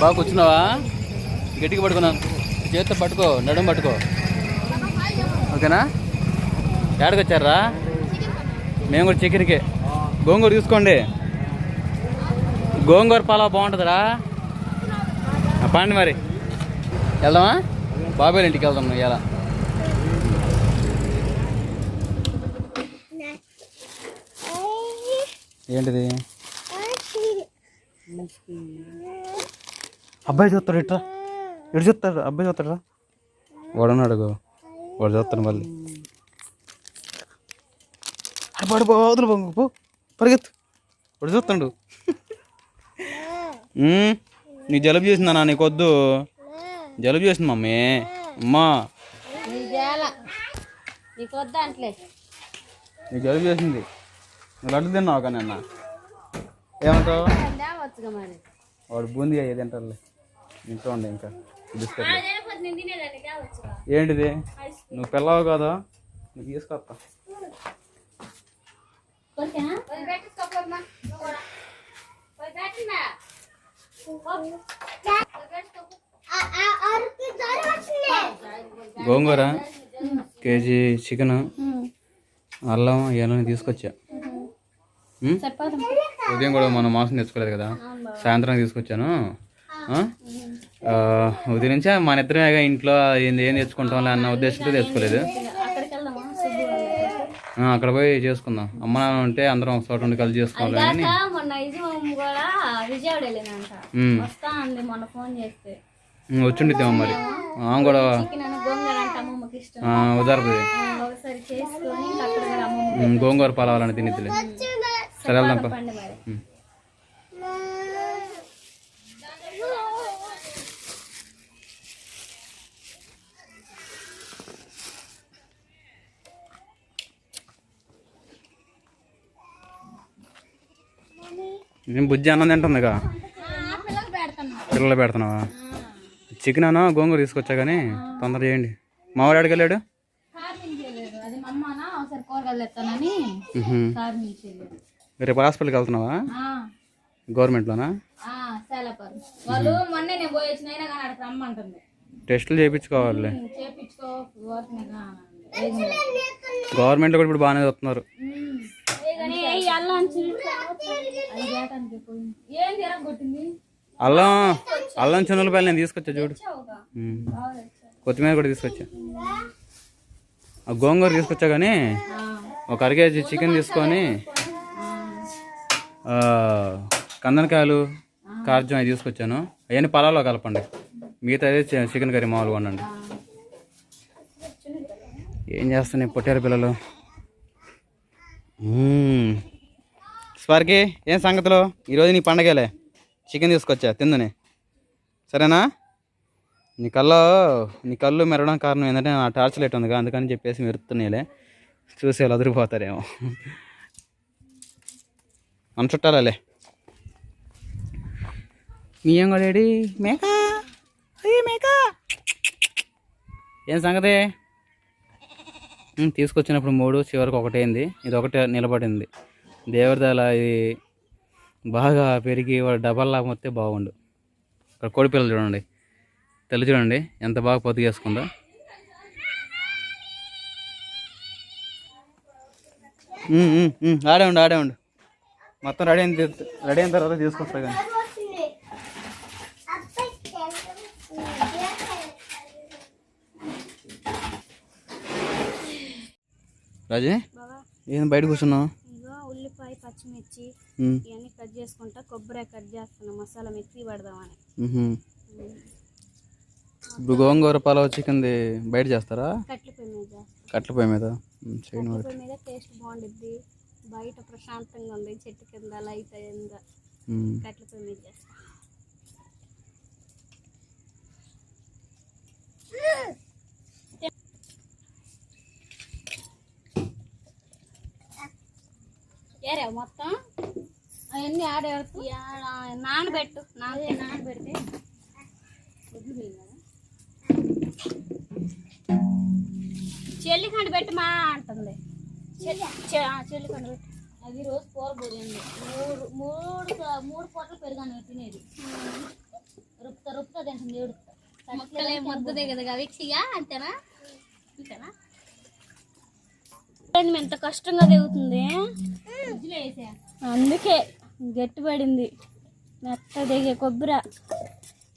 బాగా కూర్చున్నావా? గట్టిగా పట్టుకున్నాను, చేతితో పట్టుకో, నడుము పట్టుకో, ఓకేనా? ఎక్కడికి వచ్చారా? మేము కూడా చికెన్కే. గోంగూర తీసుకోండి, గోంగూర పలావ్ బాగుంటుందిరా. పండి మరి వెళ్దామా? బాబాయ్ ఇంటికి వెళ్దాం ఇలా. ఏంటిది? అబ్బాయి చూస్తాడు, ఇట్రా ఇటు చూస్తాడు, అబ్బాయి చూస్తాడు రా. వాడున్నాడు, వాడు చూస్తాడు మళ్ళీ. పడు వదులు పో, పరిగెత్తు, వాడు చూస్తాడు. నీకు జలుబు చేసిందా? నీకు వద్దు, జలుబు చేసింది మమ్మీ. అమ్మా నీకు జలుబు చేసింది, నువ్వు లడ్డు తిన్నావు కానీ అన్న. ఏమంటావు? వాడు బూందీ అయ్యేది తింటారులే. ఇంట్లో ఉండే ఇంకా బిస్కెట్. ఏంటిది? నువ్వు పిల్లవు కదా, నువ్వు తీసుకొస్తా. గోంగూర కేజీ, చికెన్, అల్లం ఇవన్నీ తీసుకొచ్చా. ఉదయం కూడా మనం మాంసం తెచ్చుకోలేదు కదా, సాయంత్రం తీసుకొచ్చాను. ఉదయం నుంచే మన ఇద్దరమే ఇంట్లో ఏం తెచ్చుకుంటాం అన్న ఉద్దేశంతో తెచ్చుకోలేదు. అక్కడ పోయి చేసుకుందాం. అమ్మ నాన్న ఉంటే అందరం ఒక చోట ఉండి కలిసి చేసుకోవాలి. వచ్చిండిద్దాం మరి, ఆమె కూడా ఉదరుతుంది. గోంగూర పలావాలని తినిద్దిలే. సరే వెళ్దాంపా. నేను బుజ్జి అన్నం తింటుందిగా, పిల్లలు పెడుతున్నావా? చికెన్ అన్నా గోంగూర తీసుకొచ్చా కానీ తొందర చేయండి. మావాడు ఎక్కడికి వెళ్ళాడు? రేపు హాస్పిటల్కి వెళ్తున్నావా? గవర్నమెంట్లోనా? టెస్టులు చేయించుకోవాలి. గవర్నమెంట్లో కూడా ఇప్పుడు బాగానే వస్తున్నారు. అల్లం చిన్నపాయలు నేను తీసుకొచ్చా చూడు. కొత్తిమీర కూడా తీసుకొచ్చా. గోంగూర తీసుకొచ్చా కానీ ఒక అర కేజీ చికెన్ తీసుకొని కందనకాయలు, కార్జం అవి తీసుకొచ్చాను. అవన్నీ పలావ్లో కలపండి. మిగతా అదే చికెన్ కర్రీ మామూలుగా వండండి. ఏం చేస్తున్నాయి పొట్టారు పిల్లలు? స్వార్కి ఏం సంగతిలో? ఈరోజు నీ పండగలే, చికెన్ తీసుకొచ్చా, తిందునే. సరేనా? నీ కళ్ళు మెరవడం కారణం ఏంటంటే నా టార్చ్ లైట్ ఉందిగా, అందుకని చెప్పేసి మెరుతున్నాయిలే. చూసి వాళ్ళు అదిరిపోతారేమో. మన చుట్టాలే. మీ ఏం కూడా మేకా, అయ్యే మేకా, ఏం సంగతి? తీసుకొచ్చినప్పుడు 3, చివరికి 1 అయింది. ఇది 1 నిలబడింది. దేవరదాల ఇది బాగా పెరిగి వాడు డబల్లా మొత్తే బాగుండు. ఇక్కడ కోడి పిల్లలు చూడండి, తెల్ల చూడండి ఎంత బాగా పొద్దు చేసుకుందో. ఆడే ఉండు మొత్తం రెడీ అయిన తర్వాత తీసుకొస్తా. కానీ రాజే ఏం బయట కూర్చున్నావు? ఉల్లిపాయ, పచ్చిమిర్చి ఇవన్నీ కట్ చేసుకుంటా, కొబ్బరి కట్ చేస్తున్నా, మసాలా మిక్సీ పడదామని. ఇప్పుడు గోంగూర పలావ్ చికెన్ బయట చేస్తారా? కట్ల పొయ్యి మీద టేస్ట్ బాగుండిద్ది. బయట ప్రశాంతంగా ఉంది, చెట్టు కింద లైట్ అయిందా. కట్ల పొయ్యి మీద చేస్తా. ఏరే మొత్తం అవన్నీ నానబెట్టు. నానబెడితే చెల్లికండ పెట్టి మా అంటుంది. చెల్లికండ పెట్టి అది రోజు కూర పోయింది. 3 పూటలు పెరుగు తినేది. రుపుతా తింటుంది చూడు. మొక్కలే మొద్దదే కదా వీక్షిగా అంతేనా అంతేనా ఎంత కష్టంగా దిగుతుంది అందుకే గట్టిపడింది మెత్త దిగే కొబ్బరి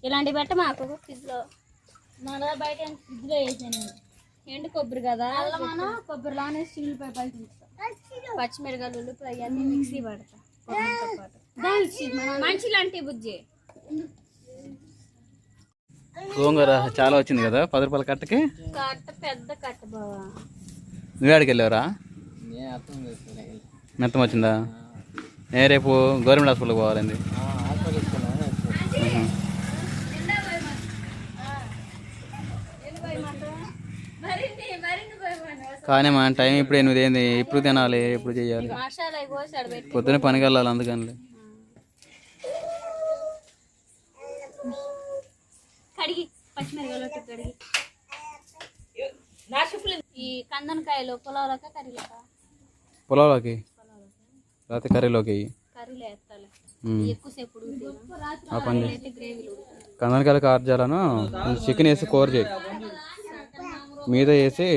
ఇలాంటివి పెట్ట మాకు ఫ్రిడ్జ్లో మన బయట ఫ్రిడ్జ్లో వేసాను ఎండు కొబ్బరి కదా మనం కొబ్బరిలోనే చిల్లిపాయ పైకి పచ్చిమిరకాయలు ఉల్లిపాయ అన్నీ మిక్సీ పడతా మంచి లాంటి బుజ్జి గోంగూర చాలా వచ్చింది కదా 10 రూపాయల కట్టకి. కట్ట పెద్ద కట్ట బావా. నువ్వు ఆడికి వెళ్ళావరా? మెత్తం వచ్చిందా? నేను రేపు గవర్నమెంట్ హాస్పిటల్కి పోవాలండి. కానీ మన టైం ఇప్పుడు 8 అయింది. ఇప్పుడు తినాలి, ఇప్పుడు చేయాలి. పొద్దున పనికి వెళ్ళాలి అందుకని. కడిగి పచ్చిమిరకాయలు కడిగి ఈ కందనకాయలు పొలంలోకి కర్రీలోకి పొలంలోకి లేకపోతే కర్రీలోకి కర్రీలో వేస్తాలి ఎక్కువసేపు కందనకాయలు కార్జాలను చికెన్ వేసి కూర చేయి, మీద వేసి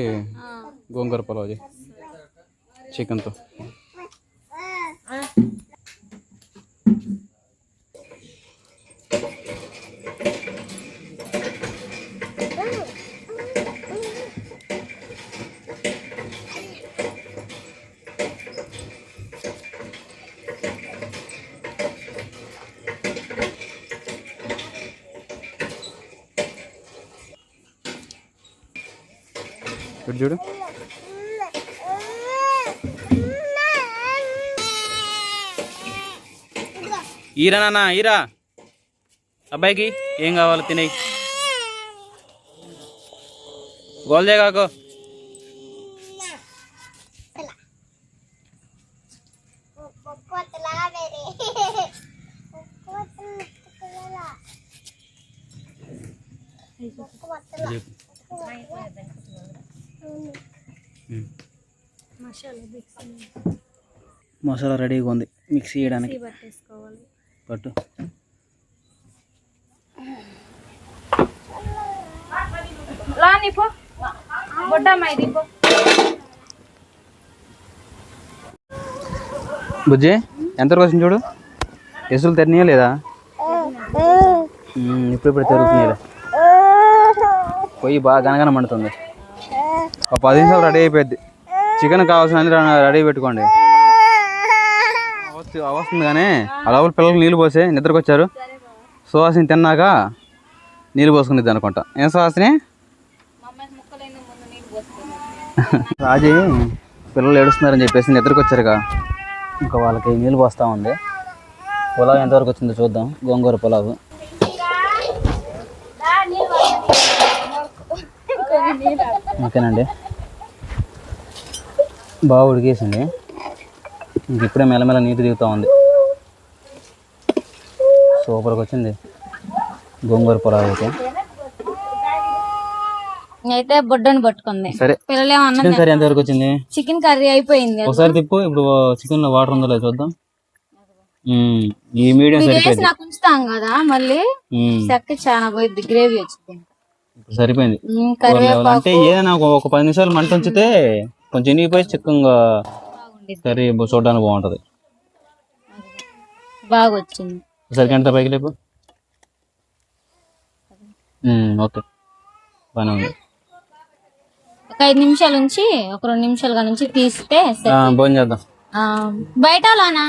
గోంగూర పొలావ్ చేయి చికెన్తో. ఇప్పుడు చూడు ఈరా నాన్న ఈరా అబ్బాయికి ఏం కావాలి తినేయి గోల్దే కాకు మసాలా రెడీగా ఉంది మిక్సీ చేయడానికి. పట్టు బుజ్జి ఎంతవరకు వచ్చింది చూడు. ఎసులు తిరిగినాయా లేదా? ఇప్పుడు తిరుగుతున్నాయిలే. పొయ్యి బాగా గనగన మండుతుంది. ఒక 10 నిమిషాలు రెడీ అయిపోద్ది. చికెన్ కావాల్సిన రెడీ పెట్టుకోండి. వస్తుంది కానీ ఆ లోపల పిల్లలకు నీళ్ళు పోసే నిద్రకు వచ్చారు. సువాసిని తిన్నాక నీళ్ళు పోసుకునేది అనుకుంటా. ఏం సువాసిని? రాజీ పిల్లలు ఏడుస్తున్నారని చెప్పేసి నిద్రకు వచ్చారుగా, ఇంకా వాళ్ళకి నీళ్ళు పోస్తూ ఉంది. పొలావ్ ఎంతవరకు వచ్చిందో చూద్దాం. గోంగూర పొలావు ఓకేనండి, బాగా ఉడికేసింది. ఇంక ఇప్పుడే మెల్లమెల్ల నీరు దిగుతూ ఉంది. సూపర్గా వచ్చింది గోంగూర పొలావ్ అయితే. అయితే బొడ్డని పట్టుకుంది. సరే చికెన్ కర్రీ ఎంతవరకు వచ్చింది? చికెన్ కర్రీ అయిపోయింది. ఒకసారి తిప్పు. ఇప్పుడు చికెన్ లో వాటర్ ఉందో లేదు చూద్దాం. ఈ మీడియం సరిపోయింది. ఉంచుతాం కదా మళ్ళీ చక్క చాలా పోయింది, గ్రేవీ వచ్చింది. సరిపోయింది. అంటే ఏదైనా ఒక 10 నిమిషాలు మంట ఉంచితే కొంచెం ఎనిగిపోయి చిక్కగా కర్రీ చూడడానికి బాగుంటది. బాగా వచ్చింది. సరిగ్గా ఎంత పైకి లేపు. ఓకే బాగానే ఉంది. ఒక 5 నిమిషాల నుంచి ఒక 2 నిమిషాలుగా నుంచి తీస్తే భోజనం చేద్దాం. బయట లోనా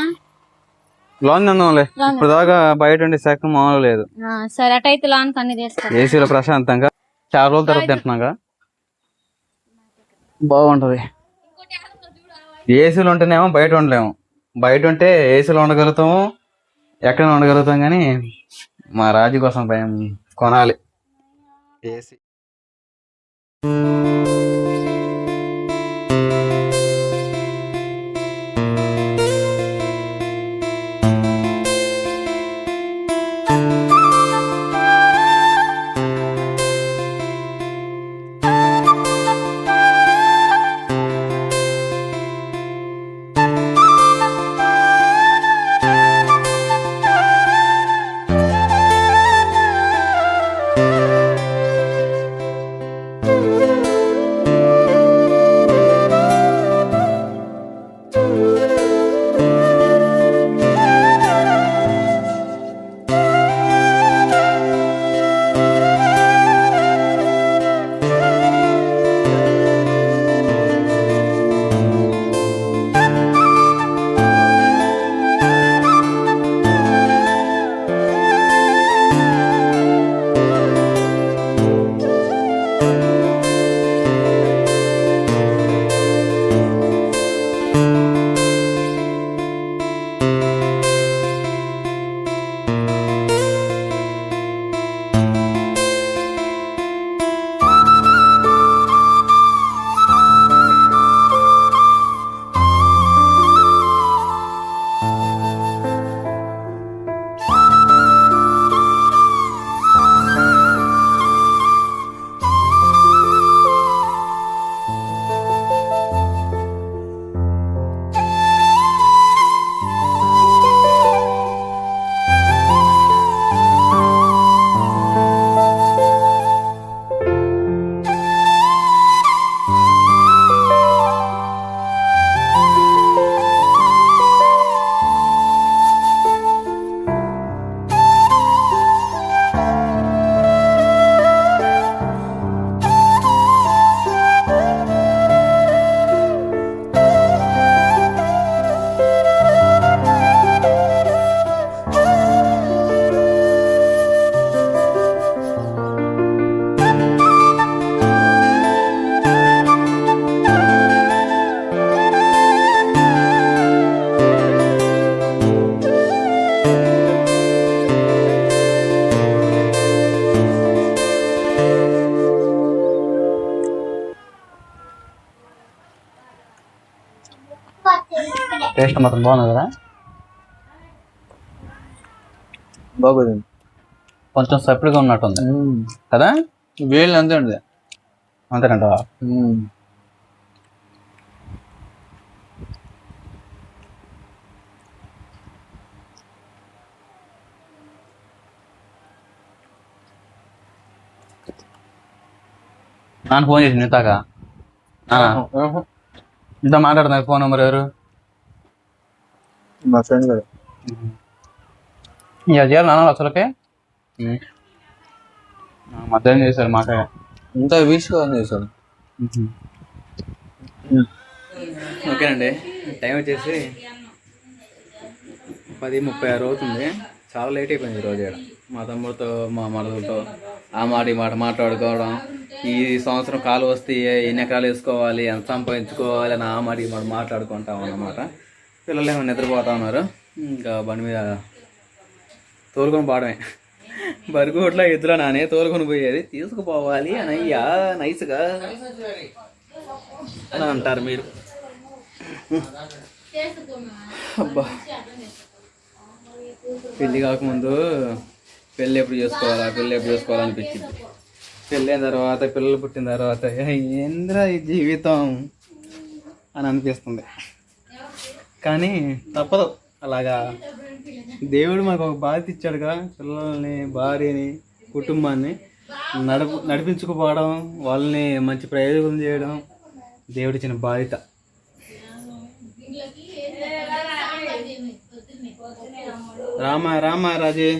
లోన్ తిందాంలే. ఇప్పుడు దాకా బయట ఉండే శాఖ మామూలు లేదు. సరే అటైతే లోన్ కన్నీ చేస్తాం. ఏసీలో ప్రశాంతంగా చాలా రోజుల తర్వాత తింటున్నాగా బాగుంటది. ఏసీలో ఉంటేనేమో బయట ఉండలేము. బయట ఉంటే ఏసీలో ఉండగలుగుతాము, ఎక్కడ ఉండగలుగుతాం. కానీ మా రాజు కోసం భయం కొనాలి ఏసీ. టేస్ట్ మాత్రం బాగుంది కదా. బాగుంది. కొంచెం సపరేట్గా ఉన్నట్టుంది కదా. వేలు అంతే ఉంది. అంతేనంటావా? నాన్న ఫోన్ చేసి ఇంతాక ఇంత మాట్లాడుతున్నారు. ఫోన్ నెంబర్ ఎవరు? మా ఫ్రెండ్ గారు. ఇక చేయాలి నాన్న అసలుకే. మధ్యాహ్నం చేశారు మాట. ఇంత వీక్గా చేశారు. ఓకేనండి, టైం వచ్చేసి 10:36 అవుతుంది. చాలా లేట్ అయిపోయింది ఈరోజు. ఇక్కడ మా తమ్ముడితో మా మరదలతో ఆ మాట ఈ మాట మాట్లాడుకోవడం, ఈ సంవత్సరం కాలు వస్తే ఎన్ని ఎకరాలు వేసుకోవాలి, ఎంత సంపాదించుకోవాలి అని ఆ మాట ఈ మాట మాట్లాడుకుంటాం అన్నమాట. పిల్లలు ఏమో నిద్రపోతా ఉన్నారు. ఇంకా బండి మీద తోలుకొని పోవడమే. బరిగోట్ల ఎద్దులో నానే తోలుకొని పోయేది, తీసుకుపోవాలి అని అయ్యా నైస్గా అని అంటారు మీరు. అబ్బా, పెళ్ళి కాకముందు పెళ్ళి ఎప్పుడు చేసుకోవాలనిపించింది. పెళ్ళైన తర్వాత, పిల్లలు పుట్టిన తర్వాత ఏంద్రా ఈ జీవితం అని అనిపిస్తుంది. కానీ తప్పదు, అలాగా దేవుడు మాకు ఒక బాధ్యత ఇచ్చాడు కదా. పిల్లల్ని, భార్యని, కుటుంబాన్ని నడిపించుకుపోవడం, వాళ్ళని మంచి ప్రయోజనం చేయడం దేవుడు ఇచ్చిన బాధ్యత. రామ రాజే.